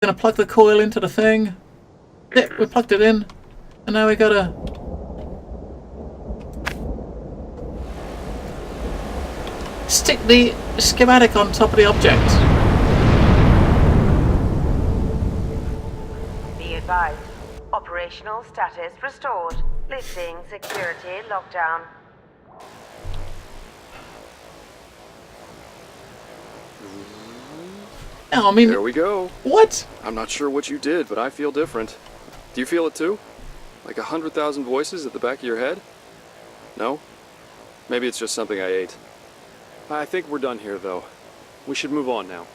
Gonna plug the coil into the thing. Yeah, we plugged it in. And now we gotta... stick the schematic on top of the object. Be advised. Operational status restored. Lifting security lockdown. No, I mean... There we go. What? I'm not sure what you did, but I feel different. Do you feel it too? Like 100,000 voices at the back of your head? No? Maybe it's just something I ate. I think we're done here, though. We should move on now.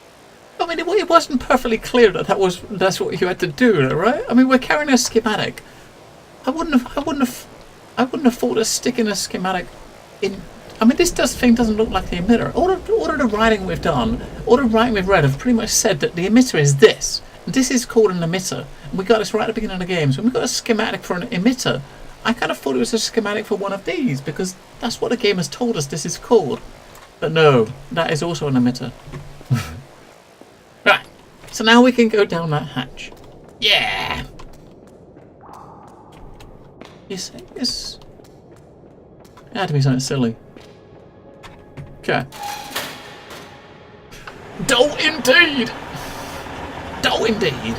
I mean, it wasn't perfectly clear that that's what you had to do, right? I mean, we're carrying a schematic. I wouldn't have thought of sticking a schematic in. I mean, this thing doesn't look like the emitter. All of the writing we've done, all the writing we've read, have pretty much said that the emitter is this. This is called an emitter. And we got this right at the beginning of the game. So when we got a schematic for an emitter, I kind of thought it was a schematic for one of these because that's what the game has told us this is called. But no, that is also an emitter. Right. So now we can go down that hatch. Yeah. You say this? It had to be something silly. Okay. Dough indeed! Dough indeed!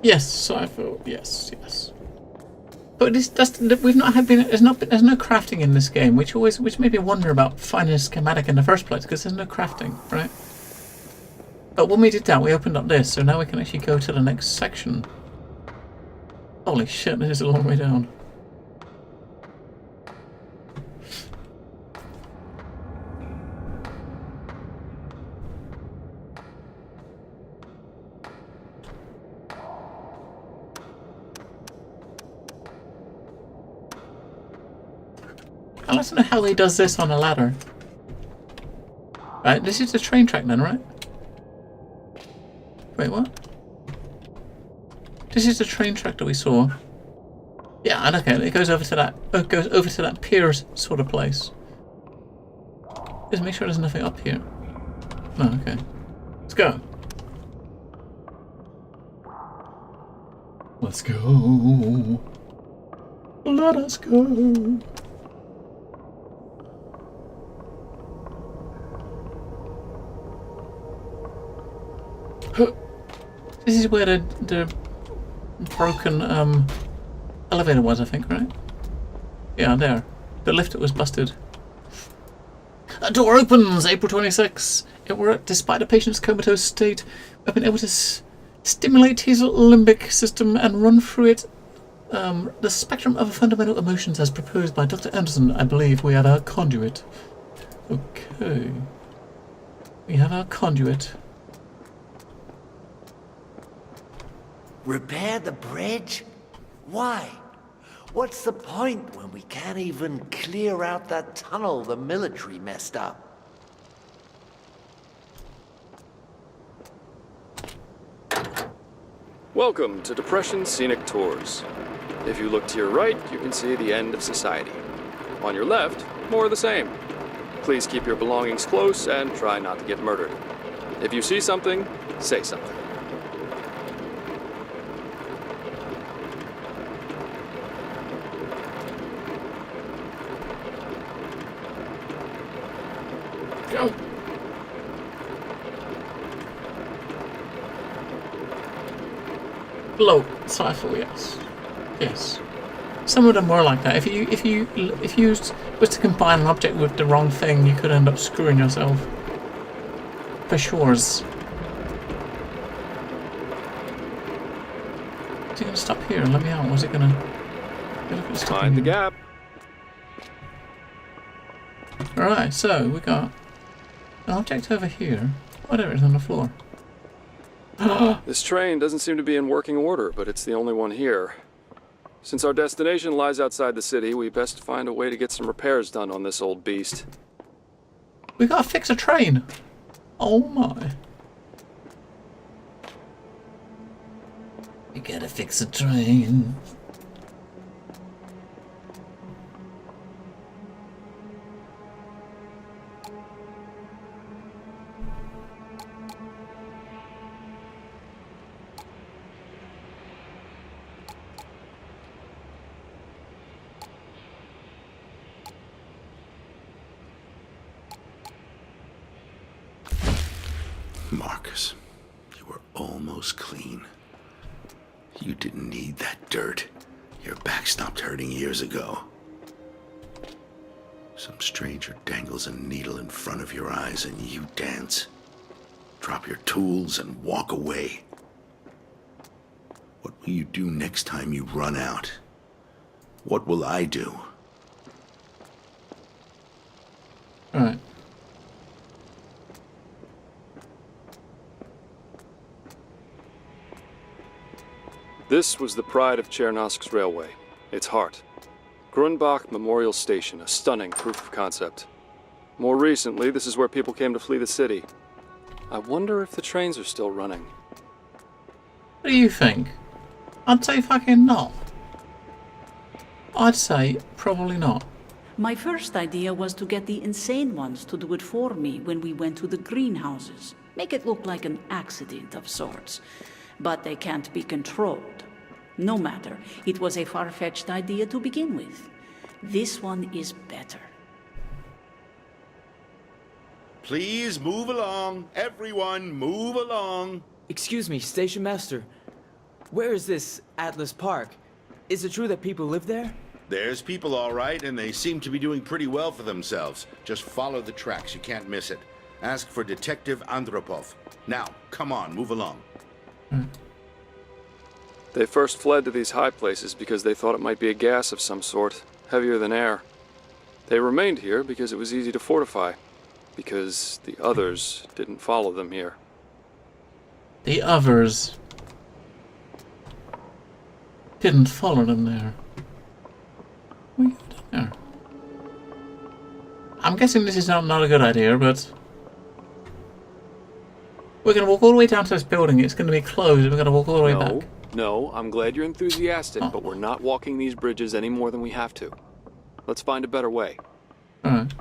Yes, I feel yes. But we've not had there's no crafting in this game, which made me wonder about finding a schematic in the first place because there's no crafting, right? But when we did that, we opened up this, so now we can actually go to the next section. Holy shit, this is a long way down. I don't know how he does this on a ladder. Right, this is the train track then, right? Wait, what? This is the train track that we saw. Yeah, and okay, it goes over to that. It goes over to that pier sort of place. Just make sure there's nothing up here. Oh, okay. Let's go. Let's go. Let us go. This is where the broken elevator was, I think, right? Yeah, there. The lift that was busted. A door opens! April 26. It worked despite the patient's comatose state. We've been able to stimulate his limbic system and run through it the spectrum of fundamental emotions as proposed by Dr. Anderson. I believe we have our conduit. Okay. We have our conduit. Repair the bridge? Why? What's the point when we can't even clear out that tunnel the military messed up? Welcome to Depression Scenic Tours. If you look to your right, you can see the end of society. On your left, more of the same. Please keep your belongings close and try not to get murdered. If you see something, say something. Go. Low cipher, yes. Yes. Some of them were like that. If you was to combine an object with the wrong thing, you could end up screwing yourself. For sure. Is he gonna stop here and let me out? Or is it gonna Find the gap. Alright, so we got an object over here. Whatever is on the floor. This train doesn't seem to be in working order, but it's the only one here. Since our destination lies outside the city, we best find a way to get some repairs done on this old beast. We gotta fix a train. Oh my. We gotta fix the train. Marcus, you were almost clean. You didn't need that dirt. Your back stopped hurting years ago. Some stranger dangles a needle in front of your eyes and you dance. Drop your tools and walk away. What will you do next time you run out? What will I do? Alright. This was the pride of Chernosk's railway, its heart. Grunbach Memorial Station, a stunning proof of concept. More recently, this is where people came to flee the city. I wonder if the trains are still running. What do you think? I'd say fucking not. I'd say probably not. My first idea was to get the insane ones to do it for me when we went to the greenhouses. Make it look like an accident of sorts. But they can't be controlled. No matter, it was a far-fetched idea to begin with. This one is better. Please move along. Everyone, move along. Excuse me, Station Master. Where is this Atlas Park? Is it true that people live there? There's people all right, and they seem to be doing pretty well for themselves. Just follow the tracks. You can't miss it. Ask for Detective Andropov. Now, come on, move along. They first fled to these high places because they thought it might be a gas of some sort, heavier than air. They remained here because it was easy to fortify, because the others didn't follow them here. The others didn't follow them there. What are you doing there? I'm guessing this is not a good idea, but we're going to walk all the way down to this building. It's going to be closed. We're going to walk all the way back. No, I'm glad you're enthusiastic, but we're not walking these bridges any more than we have to. Let's find a better way. Alright.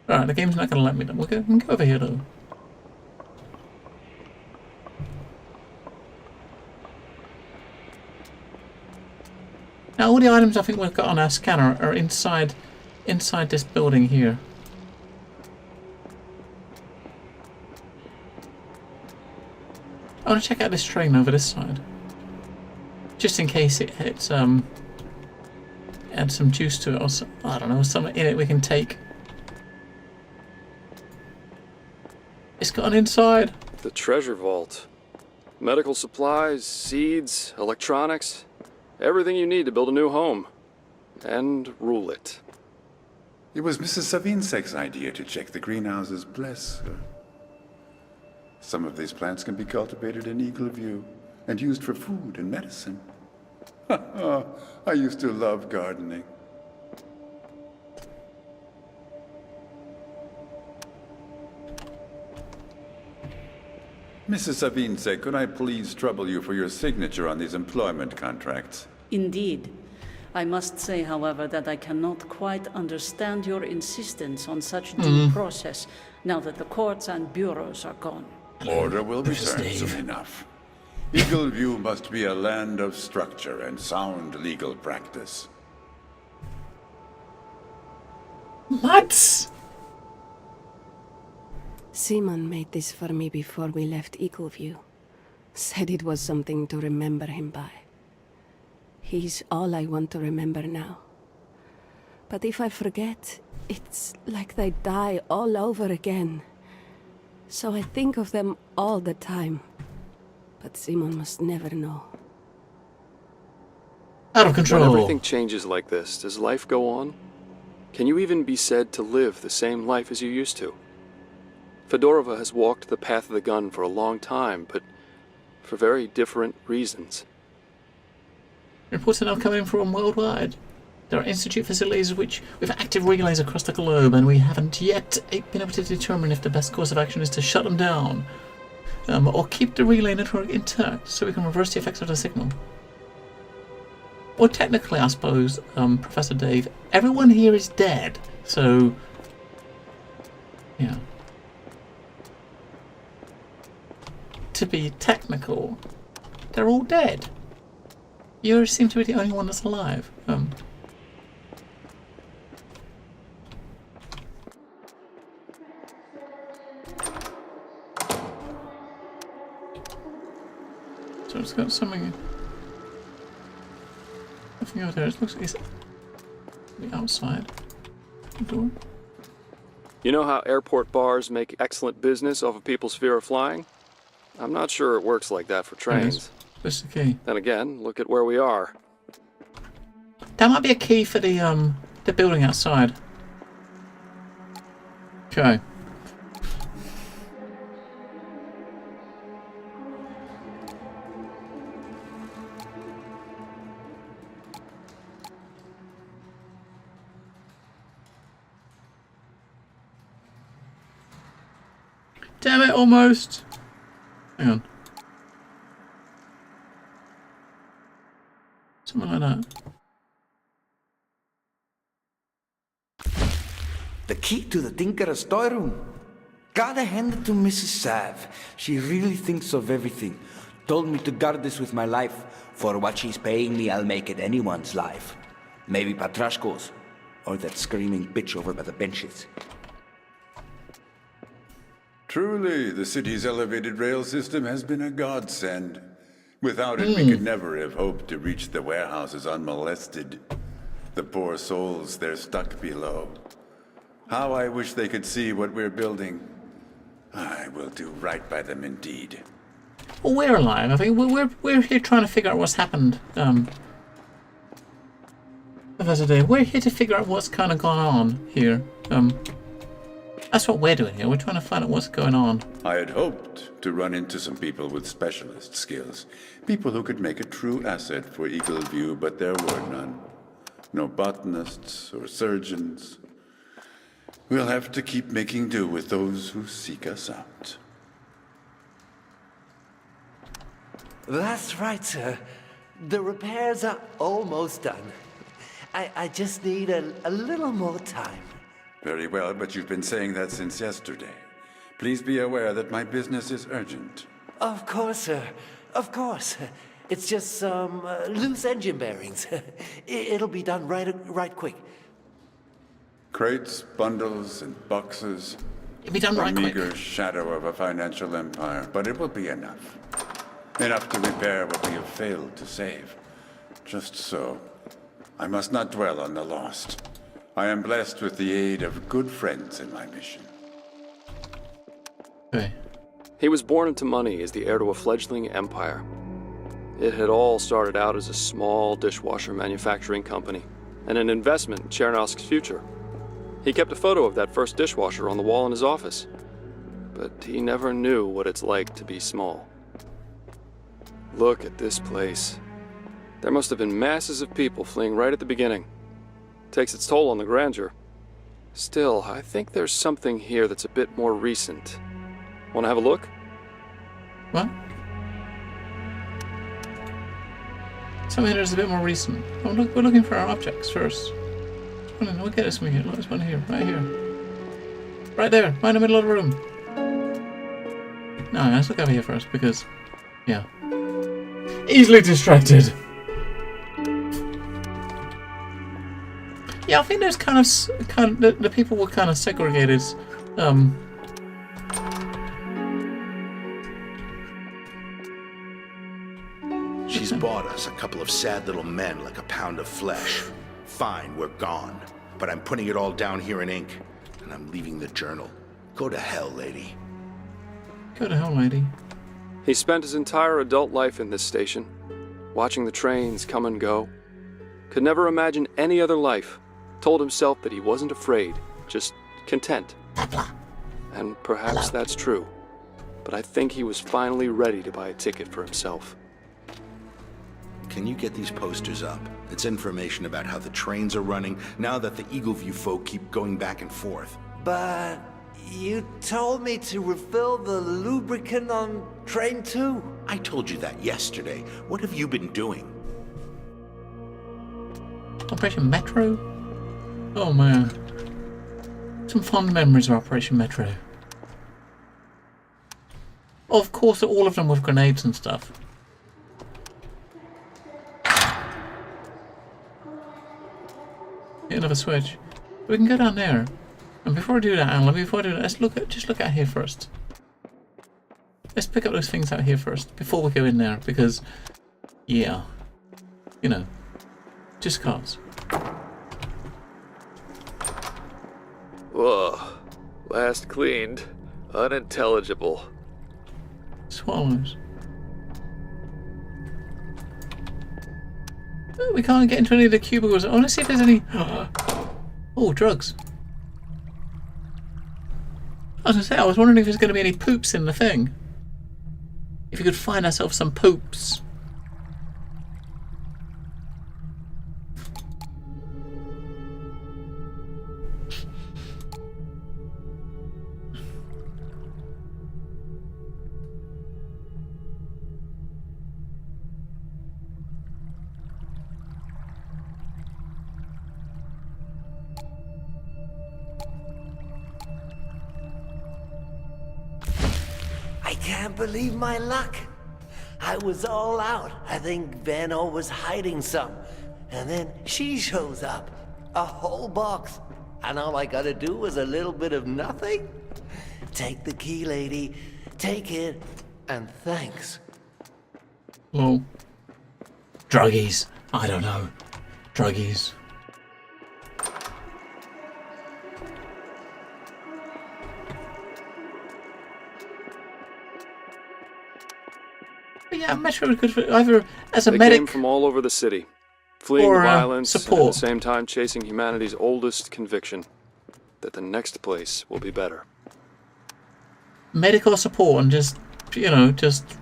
Alright, the game's not going to let me. We can go over here, though. Now, all the items I think we've got on our scanner are inside this building here. I want to check out this train over this side. Just in case it hits, add some juice to it or some, I don't know, something in it we can take. It's got an inside. The treasure vault. Medical supplies, seeds, electronics. Everything you need to build a new home. And rule it. It was Mrs. Savinsek's idea to check the greenhouses, bless her. Some of these plants can be cultivated in Eagle View and used for food and medicine. I used to love gardening. Mrs. Savinsek, could I please trouble you for your signature on these employment contracts? Indeed. I must say, however, that I cannot quite understand your insistence on such due process now that the courts and bureaus are gone. Order will return soon enough. Eagle View must be a land of structure and sound legal practice. What? Simon made this for me before we left Eagleview. Said it was something to remember him by. He's all I want to remember now. But if I forget, it's like they die all over again. So I think of them all the time. But Simon must never know. Out of control. When everything changes like this, does life go on? Can you even be said to live the same life as you used to? Fedorova has walked the path of the gun for a long time, but for very different reasons. Reports are now coming from worldwide. There are institute facilities with active relays across the globe, and we haven't yet been able to determine if the best course of action is to shut them down, or keep the relay network intact so we can reverse the effects of the signal. Well, technically, I suppose, Professor Dave, everyone here is dead. So, yeah. To be technical, they're all dead. You seem to be the only one that's alive. So it's got something. Nothing over there. It looks like it's the outside. The door. You know how airport bars make excellent business off of people's fear of flying? I'm not sure it works like that for trains. That's the key. Then again, look at where we are. That might be a key for the building outside. Okay. Damn it, almost. Hang on. Something like that. The key to the Tinker's storeroom. Gotta hand it to Mrs. Sav. She really thinks of everything. Told me to guard this with my life. For what she's paying me, I'll make it anyone's life. Maybe Patrashko's. Or that screaming bitch over by the benches. Truly, the city's elevated rail system has been a godsend. Without it, we could never have hoped to reach the warehouses unmolested. The poor souls, they're stuck below. How I wish they could see what we're building. I will do right by them indeed. Well, we're alive. I think we're here trying to figure out what's happened. Professor Dave, we're here to figure out what's kind of gone on here. That's what we're doing here. We're trying to find out what's going on. I had hoped to run into some people with specialist skills. People who could make a true asset for Eagle View, but there were none. No botanists or surgeons. We'll have to keep making do with those who seek us out. That's right, sir. The repairs are almost done. I just need a little more time. Very well, but you've been saying that since yesterday. Please be aware that my business is urgent. Of course, sir. Of course. It's just some loose engine bearings. It'll be done right quick. Crates, bundles, and boxes. It'll be done A right quick. meager shadow of a financial empire, but it will be enough. Enough to repair what we have failed to save. Just so. I must not dwell on the lost. I am blessed with the aid of good friends in my mission. Okay. He was born into money as the heir to a fledgling empire. It had all started out as a small dishwasher manufacturing company and an investment in Chernosk's future. He kept a photo of that first dishwasher on the wall in his office, but he never knew what it's like to be small. Look at this place. There must have been masses of people fleeing right at the beginning. Takes its toll on the grandeur. Still, I think there's something here that's a bit more recent. Want to have a look? What? Something that's a bit more recent. Oh, look, we're looking for our objects first. Look at this one here. Look, this one here. Right here. Right there. Right in the middle of the room. No, let's look over here first because, yeah. Easily distracted. Yeah, I think there's kind of the people were kind of segregated. She's bought us a couple of sad little men like a pound of flesh. Fine, we're gone. But I'm putting it all down here in ink, and I'm leaving the journal. Go to hell, lady. Go to hell, lady. He spent his entire adult life in this station, watching the trains come and go. Could never imagine any other life. Told himself that he wasn't afraid, just content. And perhaps that's true. But I think he was finally ready to buy a ticket for himself. Can you get these posters up? It's information about how the trains are running now that the Eagleview folk keep going back and forth. But you told me to refill the lubricant on train 2. I told you that yesterday. What have you been doing? Operation Metro? Oh man. Some fond memories of Operation Metro. Of course, all of them with grenades and stuff. Hit another switch. We can go down there. And before I do that, Alan, let's just look out here first. Let's pick up those things out here first before we go in there, because, yeah, you know, just cause. Whoa. Last cleaned. Unintelligible. Swallows. Oh, we can't get into any of the cubicles. I want to see if there's any... Oh, drugs. I was going to say, I was wondering if there's going to be any poops in the thing. If you could find ourselves some poops. I can't believe my luck. I was all out. I think Vanno was hiding some. And then she shows up. A whole box. And all I gotta do was a little bit of nothing? Take the key, lady. Take it. And thanks. Well, druggies. I don't know. Druggies. But yeah, Metro was good for either as a They medic came from all over the city, fleeing or violence and at the support. same time chasing humanity's oldest conviction, that the next place will be better. Medical support and just, you know, just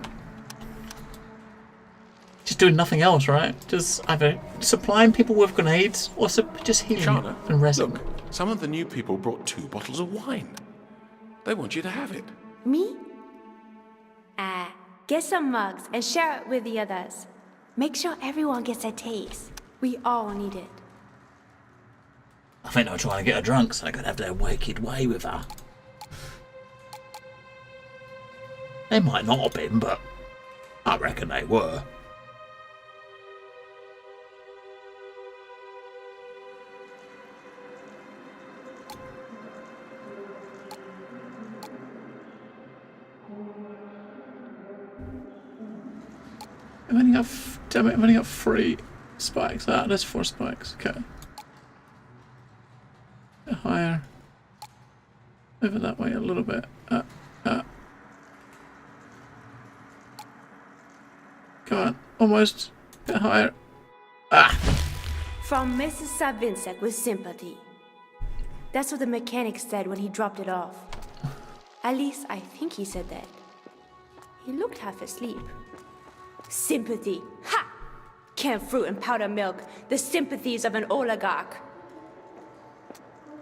doing nothing else, right? Just either supplying people with grenades or just healing Shana, and resin. look, some of the new people brought 2 bottles of wine. They want you to have it. Me? Get some mugs and share it with the others. Make sure everyone gets a taste. We all need it. I think they were trying to get her drunk so they could have their wicked way with her. They might not have been, but I reckon they were. I've only got 3 spikes. There's 4 spikes. Okay. Higher. Over that way a little bit. Come on, almost. A bit higher. From Mrs. Savinsek with sympathy. That's what the mechanic said when he dropped it off. At least I think he said that. He looked half asleep. Sympathy. Ha! Canned fruit and powder milk. The sympathies of an oligarch.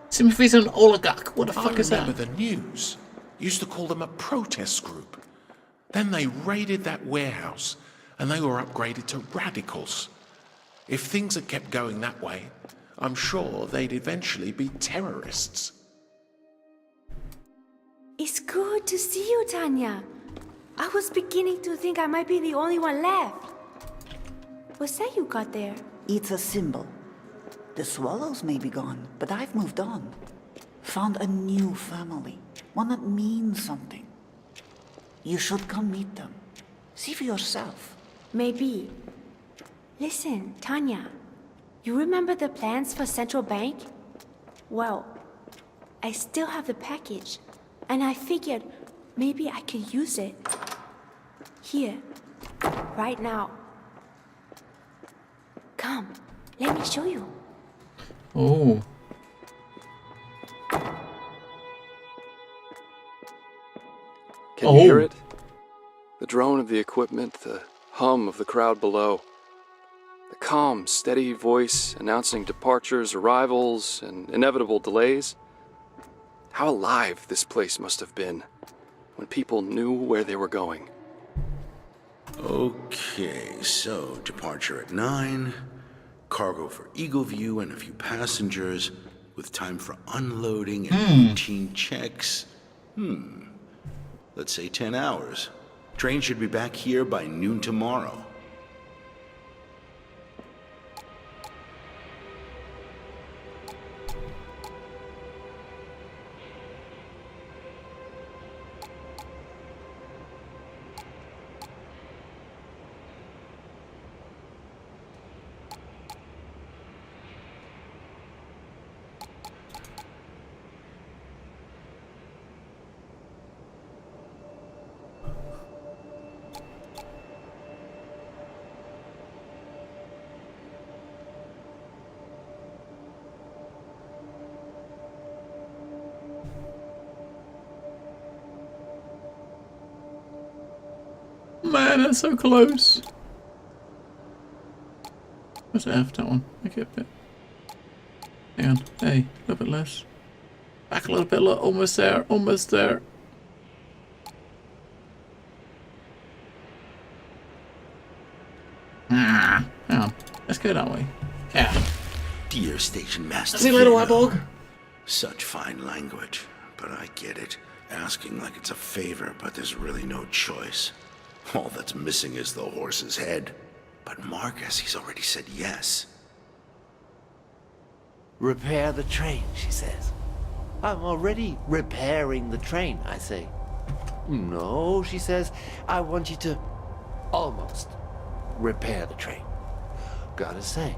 Sympathies of an oligarch? What the fuck is I that? remember the news. Used to call them a protest group. Then they raided that warehouse, and they were upgraded to radicals. If things had kept going that way, I'm sure they'd eventually be terrorists. It's good to see you, Tanya. I was beginning to think I might be the only one left. What's that you got there? It's a symbol. The swallows may be gone, but I've moved on. Found a new family, one that means something. You should come meet them. See for yourself. Maybe. Listen, Tanya. You remember the plans for Central Bank? Well, I still have the package, and I figured maybe I could use it. Here, right now. Come, let me show you. Oh. Can you hear it? The drone of the equipment, the hum of the crowd below. The calm, steady voice announcing departures, arrivals, and inevitable delays. How alive this place must have been when people knew where they were going. Okay, so departure at 9, Cargo for Eagle View and a few passengers, with time for unloading and routine checks. Let's say 10 hours. Train should be back here by noon tomorrow. Man, that's so close. What's F, that one? Make it a bit. Hang on. Hey, a little bit less. Back a little bit, look, almost there, almost there. Hang on. Let's go that way. Yeah. Dear Station Master. See you later, Vierno. Wybog. Such fine language, but I get it. Asking like it's a favor, but there's really no choice. All that's missing is the horse's head. But Marcus, he's already said yes. Repair the train, she says. I'm already repairing the train, I say. No, she says, I want you to almost repair the train. Gotta say,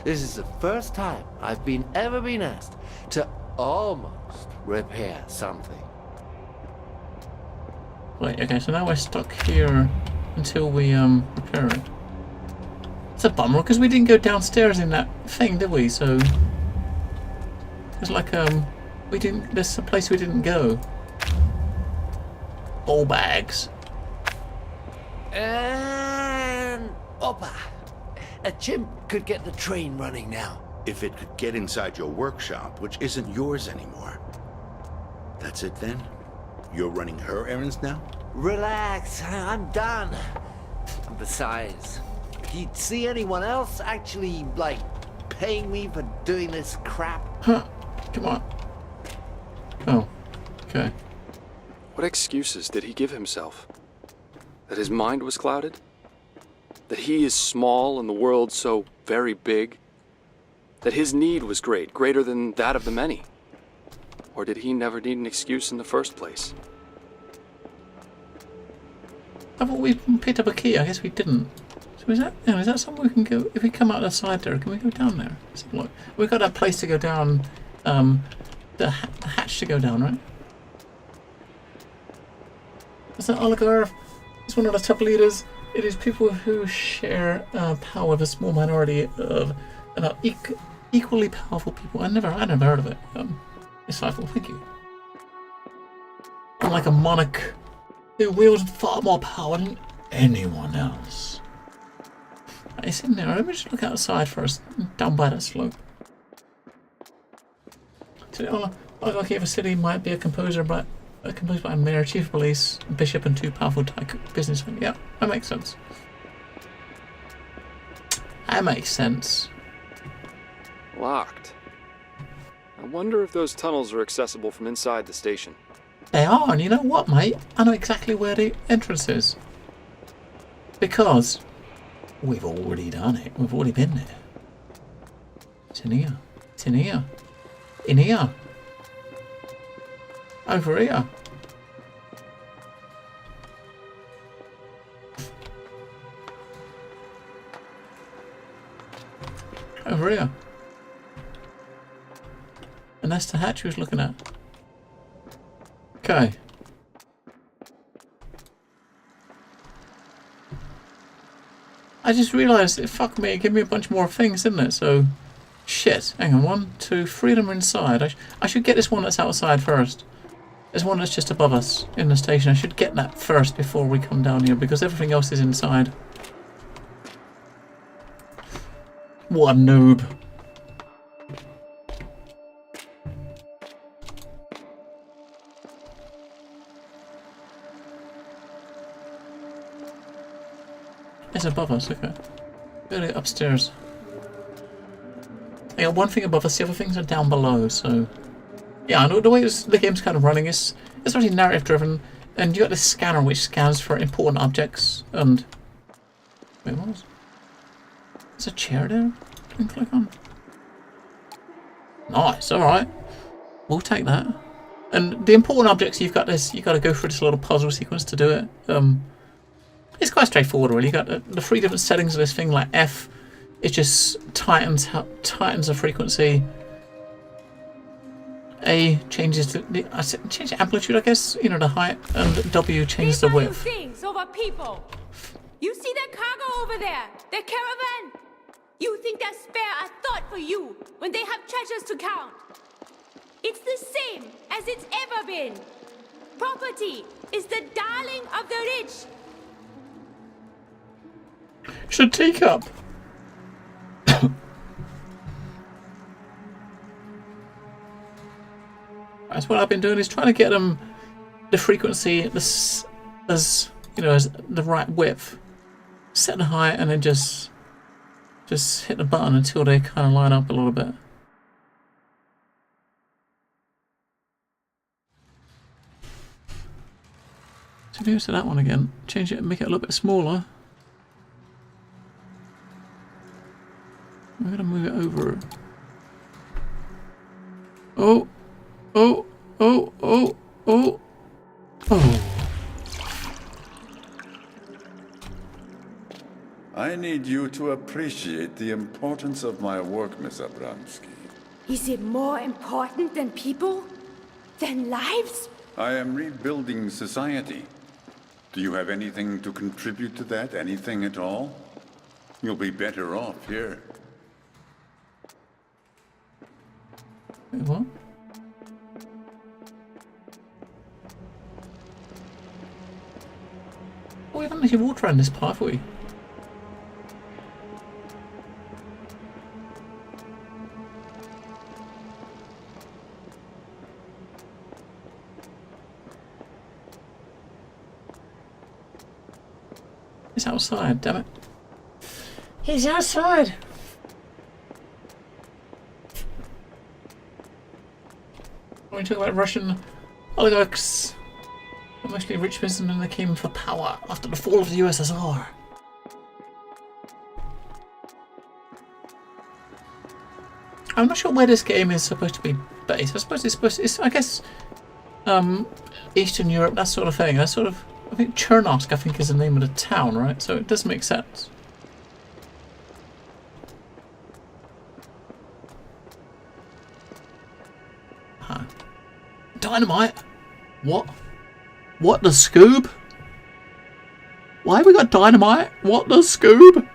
this is the first time I've ever been asked to almost repair something. Wait, okay, so now we're stuck here until we repair it. It's a bummer because we didn't go downstairs in that thing, did we? So it's like we didn't. There's a place we didn't go. All bags. And Opa, a chimp could get the train running now. If it could get inside your workshop, which isn't yours anymore. That's it then? You're running her errands now? Relax, I'm done. And besides, do you see anyone else actually, like, paying me for doing this crap? Huh. Come on. Oh. Okay. What excuses did he give himself? That his mind was clouded? That he is small and the world so very big? That his need was great, greater than that of the many? Or did he never need an excuse in the first place? I thought we picked up a key. I guess we didn't. So is that somewhere we can go? If we come out the side there, can we go down there? Let's have a look. We've got a place to go down. The hatch to go down, right? Is that Oligarch? He's one of the top leaders. It is people who share power with a small minority of equally powerful people. I never heard of it. It's Fightful, thank you. Unlike a monarch who wields far more power than anyone else. It's in there. Let me just look outside first, down by that slope. So, Oligarchy of a city might be composed by a mayor, chief of police, bishop, and two powerful businessmen. Yeah, that makes sense. That makes sense. Locked. I wonder if those tunnels are accessible from inside the station. They are, and you know what, mate? I know exactly where the entrance is. Because we've already done it. We've already been there. It's in here. It's in here. In here. Over here. Over here. And that's the hatch we was looking at. Okay. I just realised it fucked me. It gave me a bunch more things, didn't it? So, shit. Hang on. 1, 2, 3 of them are inside. I should get this one that's outside first. There's one that's just above us in the station. I should get that first before we come down here because everything else is inside. What a noob. It's above us, okay. Gotta get upstairs. I got one thing above us, the other things are down below, so... Yeah, I know the way the game's kind of running is... It's actually narrative driven, and you got this scanner which scans for important objects, and... Wait, what was... There's a chair there you can click on. Nice, alright. We'll take that. And the important objects, you've got this, you've got to go through this little puzzle sequence to do it. It's quite straightforward, really. You've got the 3 different settings of this thing, like F, it just tightens the frequency. A changes change the amplitude, I guess, you know, the height, and W changes the width. Things over people. You see that cargo over there? That caravan? You think they spare a thought for you when they have treasures to count? It's the same as it's ever been. Property is the darling of the rich. It's a teacup. That's what I've been doing, is trying to get them the frequency as you know, as the right width, set the height, and then just hit the button until they kind of line up a little bit. So go to that one again, change it and make it a little bit smaller. I'm gonna move it over. Oh, oh, oh, oh, oh, oh. I need you to appreciate the importance of my work, Miss Abramsky. Is it more important than people? Than lives? I am rebuilding society. Do you have anything to contribute to that? Anything at all? You'll be better off here. Wait, what? Oh, we haven't actually walked around this part, have we? He's outside, damn it. He's outside! When we talk about Russian oligarchs, mostly rich businessmen that came for power after the fall of the USSR. I'm not sure where this game is supposed to be based. I suppose it's supposed to, I guess, Eastern Europe, that sort of thing. That sort of, I think Chernivtsi, I think, is the name of the town, right? So it does make sense. Huh. Dynamite? What? What the Scoob? Why have we got dynamite? What the Scoob?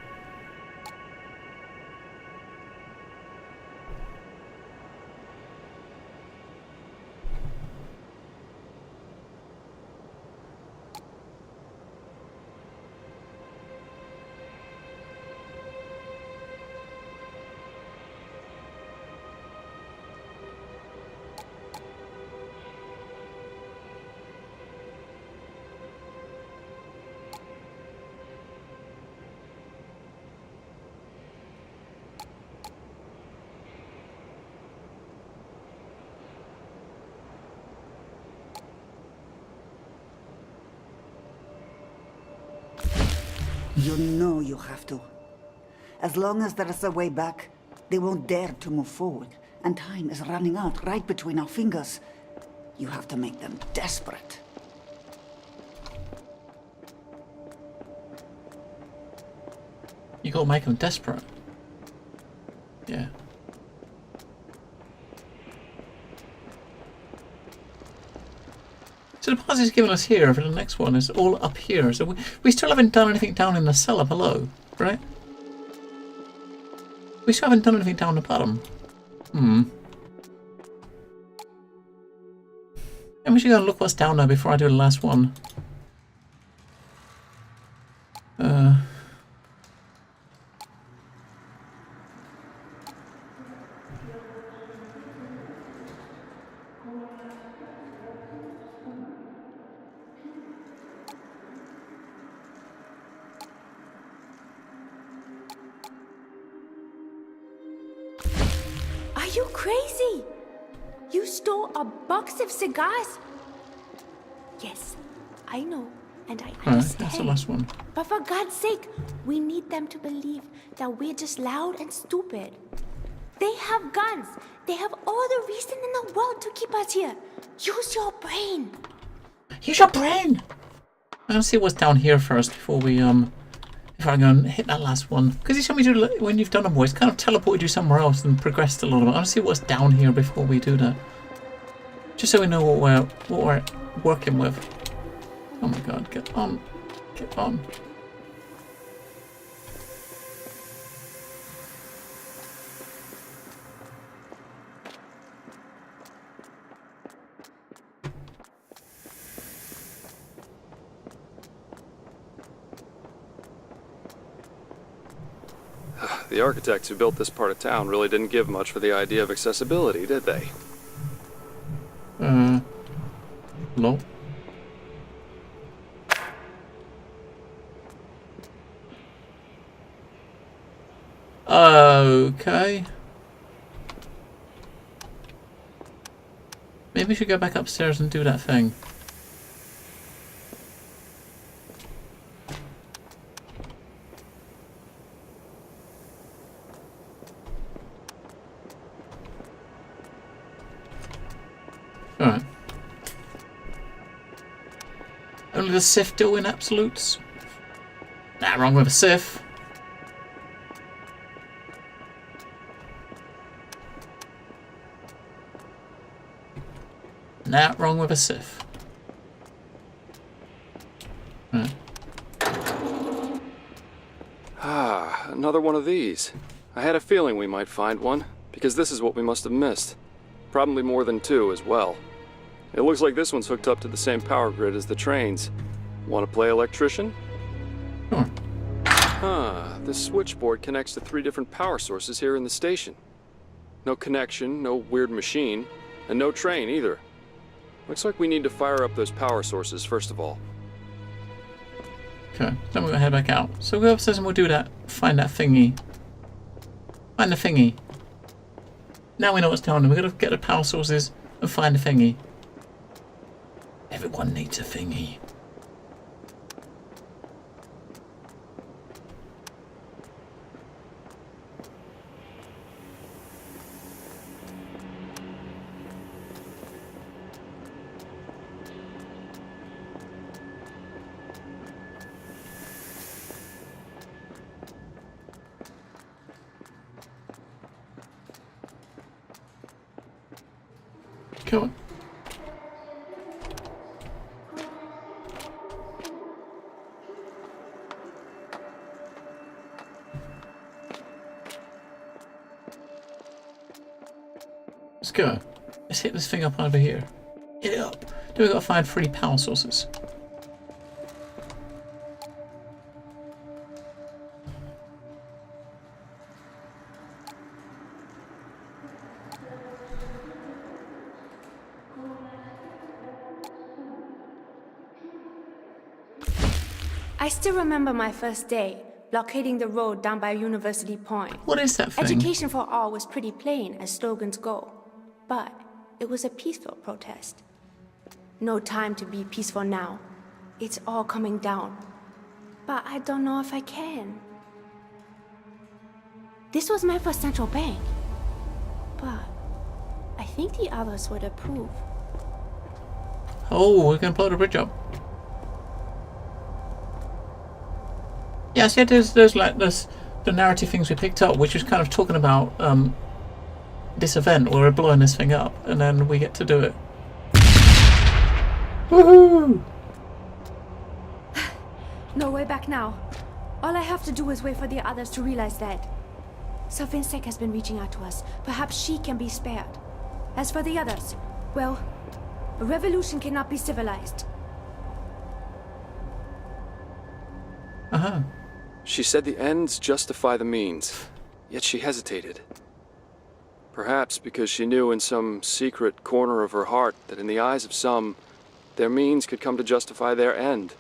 You know you have to. As long as there is a way back, they won't dare to move forward. And time is running out right between our fingers. You have to make them desperate. You gotta make them desperate. Yeah. So the puzzle he's given us here for the next one is all up here. So we still haven't done anything down in the cellar below, right? We still haven't done anything down the bottom. And we should go and look what's down there before I do the last one. you crazy? You stole a box of cigars? Yes, I know, and I Alright, understand. that's the last one. But for God's sake, we need them to believe that we're just loud and stupid. They have guns. They have all the reason in the world to keep us here. Use your brain. Use your brain! I'm gonna see what's down here first before we, if I can hit that last one. Because you told me to, when you've done them, boys, kind of teleported you somewhere else and progressed a little bit. I want to see what's down here before we do that. Just so we know what we're working with. Oh my god, get on. Get on. The architects who built this part of town really didn't give much for the idea of accessibility, did they? No. Okay. Maybe we should go back upstairs and do that thing. Alright. Only the Sith deal in absolutes? Nah, wrong with a Sith. Nah, wrong with a Sith. Right. Ah, another one of these. I had a feeling we might find one, because this is what we must have missed. Probably more than two as well. It looks like this one's hooked up to the same power grid as the trains. Want to play electrician? Sure. This switchboard connects to 3 different power sources here in the station. No connection, no weird machine, and no train either. Looks like we need to fire up those power sources first of all. Okay, then we're gonna head back out. So we'll go upstairs and we'll do that. Find that thingy. Find the thingy. Now we know what's down there. We're gonna get the power sources and find the thingy. Everyone needs a thingy. Come on. Let's go. Let's hit this thing up over here. Hit it up. Then we've got to find 3 power sources. I still remember my first day, blockading the road down by University Point. What is that thing? Education for all was pretty plain, as slogans go. But it was a peaceful protest. No time to be peaceful now. It's all coming down. But I don't know if I can. This was my first central bank. But I think the others would approve. Oh, we're going to blow the bridge up. Yes, yeah, there's like this, the narrative things we picked up, which was kind of talking about this event where we're blowing this thing up, and then we get to do it. Woohoo! No way back now. All I have to do is wait for the others to realize that. Savinsek has been reaching out to us. Perhaps she can be spared. As for the others, well, a revolution cannot be civilized. Uh-huh. She said the ends justify the means, yet she hesitated. Perhaps because she knew in some secret corner of her heart that in the eyes of some, their means could come to justify their end.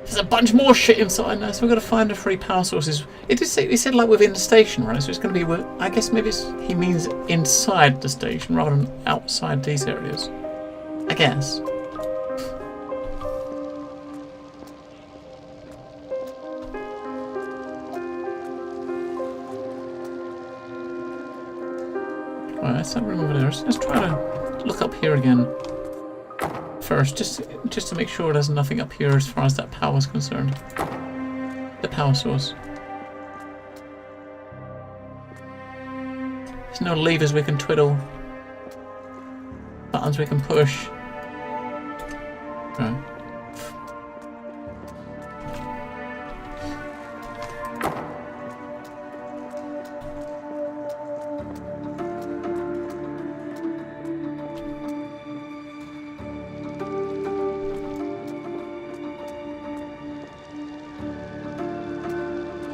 There's a bunch more shit inside now, so we've got to find the 3 power sources. It said like within the station, right? So it's going to be, I guess maybe he means inside the station rather than outside these areas. I guess. Alright, that's that room over there. Let's try to look up here again first, just to make sure there's nothing up here as far as that power is concerned. The power source. There's no levers we can twiddle. Buttons we can push. Right.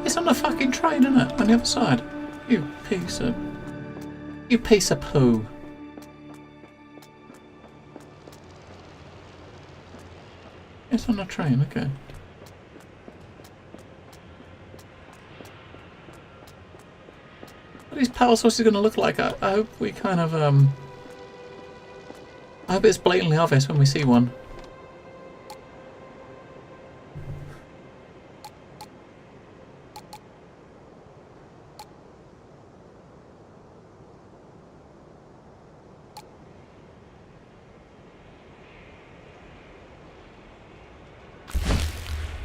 It's on the fucking train, isn't it? On the other side. You piece of poo. It's on the train, okay. What are these power sources going to look like? I hope we kind of, I hope it's blatantly obvious when we see one.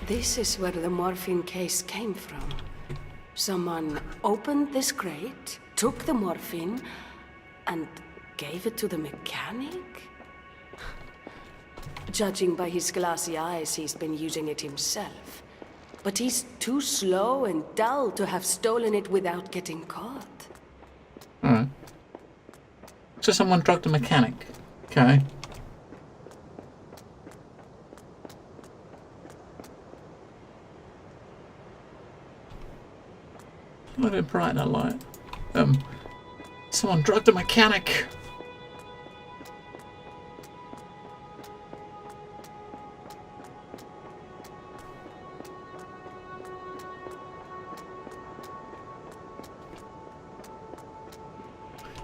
This is where the morphine case came from. Someone opened this crate, took the morphine, and gave it to the mechanic? Judging by his glassy eyes, he's been using it himself. But he's too slow and dull to have stolen it without getting caught. Alright. So someone drugged a mechanic. Okay. A little bit bright, that light. Someone drugged a mechanic.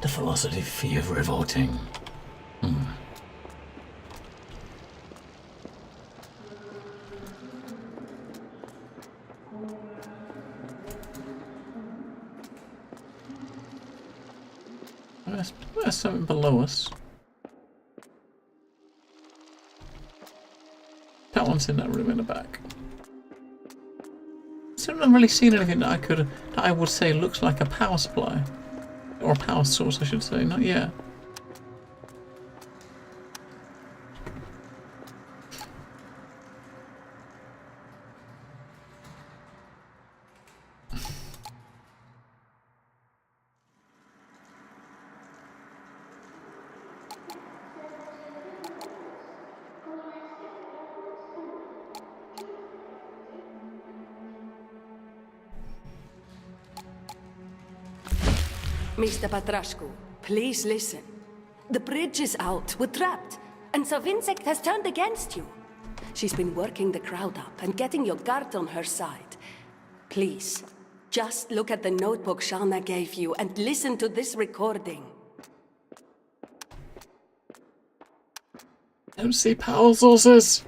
The philosophy of revolting. There's something below us. That one's in that room in the back. So I haven't really seen anything that I would say looks like a power supply. Or a power source, I should say. Not yet. Mr. Patrashku, please listen. The bridge is out. We're trapped. And Savinsek has turned against you. She's been working the crowd up and getting your guard on her side. Please, just look at the notebook Shana gave you and listen to this recording. I don't see power sources.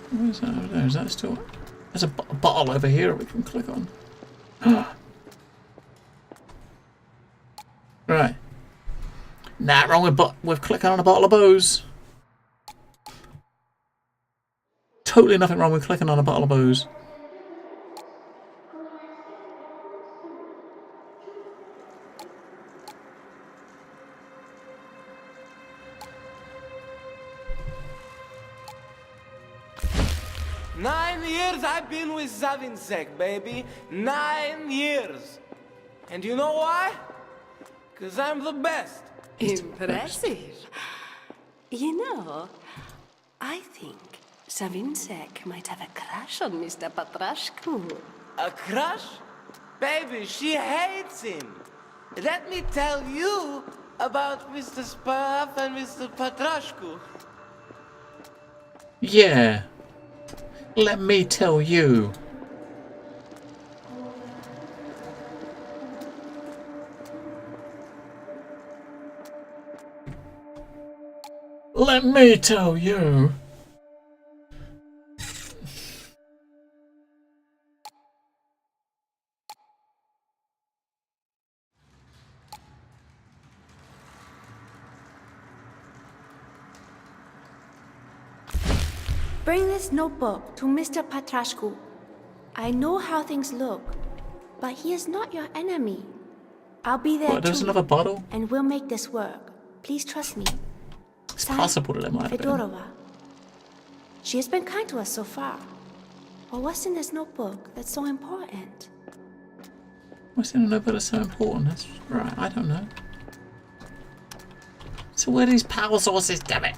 What is that over there? Is that still... There's a bottle over here we can click on. Right. Nah, wrong with clicking on a bottle of booze. Totally nothing wrong with clicking on a bottle of booze. I've been with Savinsek, baby. 9 years. And you know why? Because I'm the best. Impressive. You know, I think Savinsek might have a crush on Mr. Patrashku. A crush? Baby, she hates him. Let me tell you, About Mr. Spav and Mr. Patrashku. Yeah. Let me tell you. Let me tell you. Bring this notebook to Mr. Patrashku. I know how things look, but he is not your enemy. I'll be there What, there's too, another bottle? and we'll make this work. Please trust me. It's possible that it might have been. Fedorova. She has been kind to us so far. But what's in this notebook that's so important? What's in a notebook that's so important? That's right, I don't know. So where are these power sources, damn it?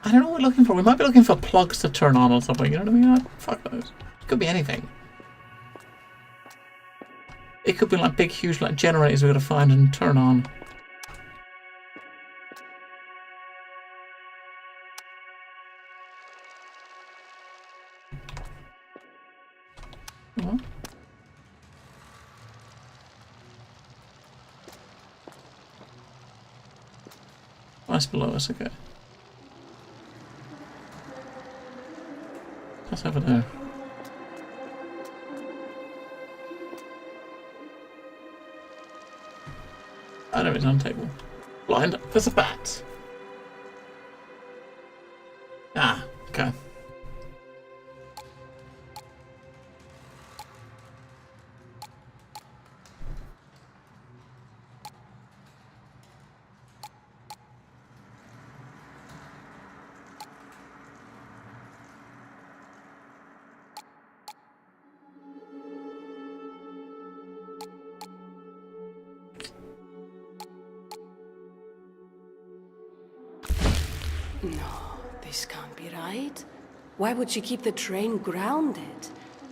I don't know what we're looking for. We might be looking for plugs to turn on or something, you know what I mean? Fuck those. It could be anything. It could be like big, huge like generators we've got to find and turn on. What? That's below us, okay. What's over there? Oh, there is on the table. Blind. There's a bat. Ah, okay. No, this can't be right. Why would she keep the train grounded?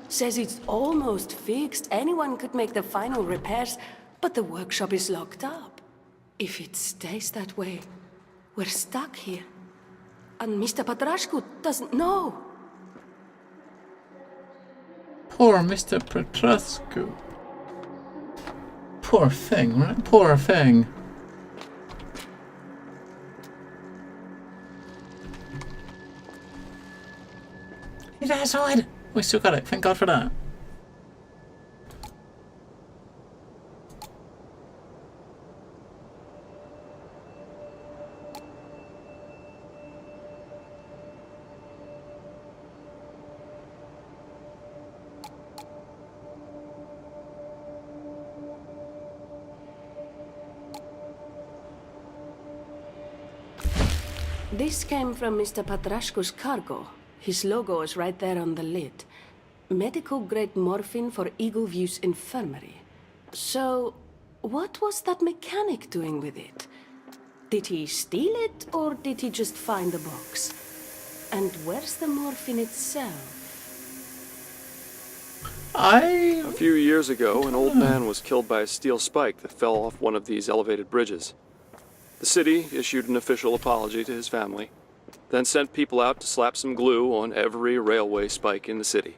Says it's almost fixed. Anyone could make the final repairs, but the workshop is locked up. If it stays that way, we're stuck here. And Mr. Patrashku doesn't know. Poor Mr. Patrashku. Poor thing, right? Poor thing. He's outside! We still got it, thank God for that. This came from Mr. Patrashku's cargo. His logo is right there on the lid. Medical-grade morphine for Eagleview's infirmary. So, what was that mechanic doing with it? Did he steal it, or did he just find the box? And where's the morphine itself? A few years ago, an old man was killed by a steel spike that fell off one of these elevated bridges. The city issued an official apology to his family, then sent people out to slap some glue on every railway spike in the city.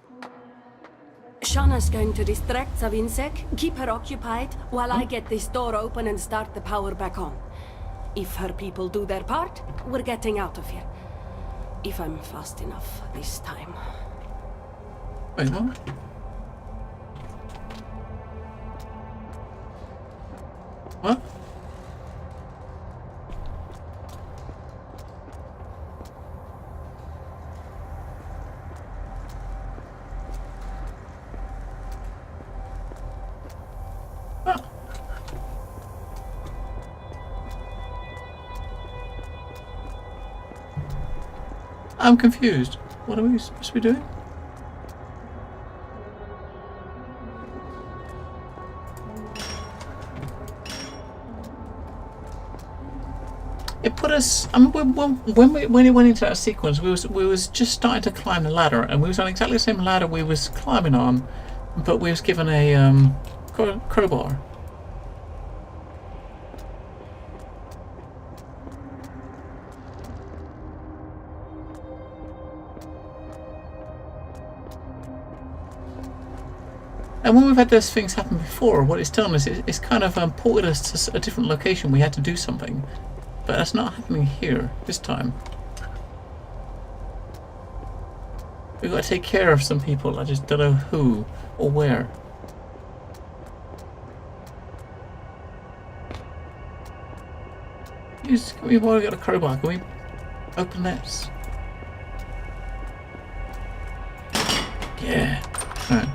Shauna's going to distract Savinsek, keep her occupied, while I get this door open and start the power back on. If her people do their part, we're getting out of here. If I'm fast enough this time. Wait, what? What? I'm confused. What are we supposed to be doing? It put us. I mean, when it went into that sequence, we was just starting to climb the ladder, and we was on exactly the same ladder we was climbing on, but we was given a crowbar. And when we've had those things happen before, what it's done is it's kind of ported us to a different location. We had to do something. But that's not happening here this time. We've got to take care of some people. I just don't know who or where. We've already got a crowbar. Can we open this? Yeah. Right.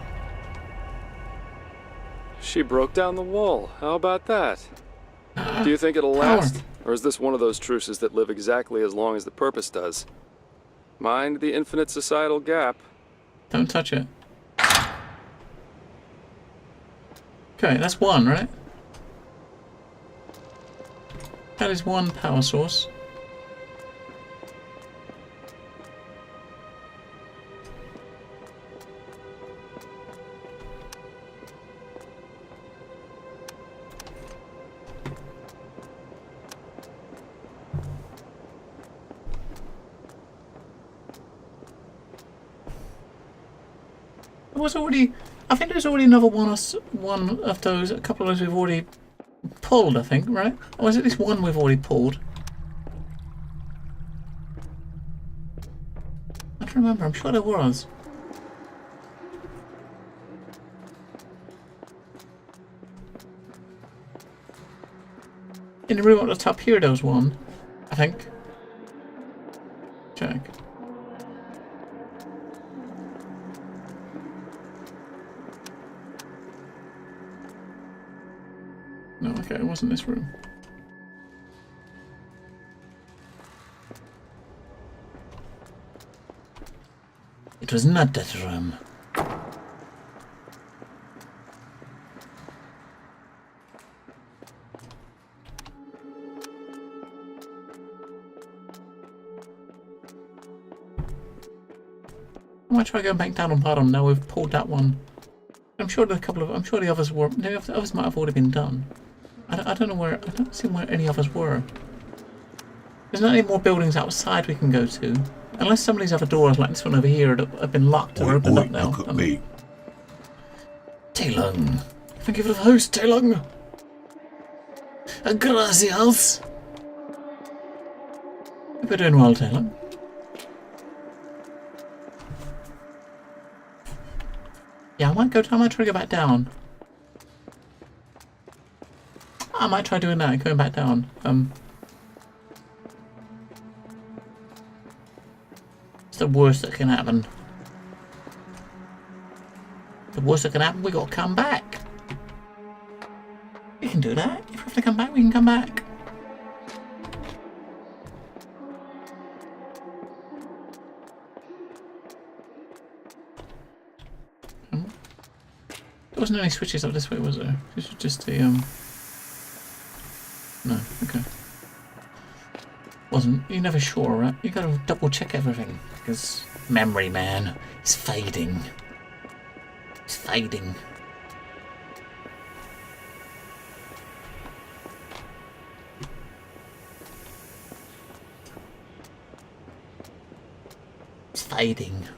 She broke down the wall. How about that? Do you think it'll last? Or is this one of those truces that live exactly as long as the purpose does? Mind the infinite societal gap. Don't touch it. Okay, that's one, right? That is one power source. There was already, I think there's already another one of those, a couple of those we've already pulled, I think, right? Or is it this one we've already pulled? I don't remember, I'm sure there was. In the room at the top here there was one, I think. Check. No, okay, it wasn't this room. It was not that room. I might try going back down on bottom now we've pulled that one. I'm sure the others were. The others might have already been done. I don't know where. I don't see where any others were. There's not any more buildings outside we can go to, unless some of these other doors, like this one over here, have been locked or opened up now. Look at me. Taelung. Thank you for the host, Taelung. Gracias. Hope you're doing well, Taelung. Yeah, I might try to go back down. I might try doing that and going back down. It's the worst that can happen. The worst that can happen, we gotta come back. We can do that. If we have to come back, we can come back. There wasn't any switches up this way, was there? This was just the, No, okay. Wasn't. You're never sure, right? You gotta double check everything. Because memory, man, is fading. It's fading. It's fading.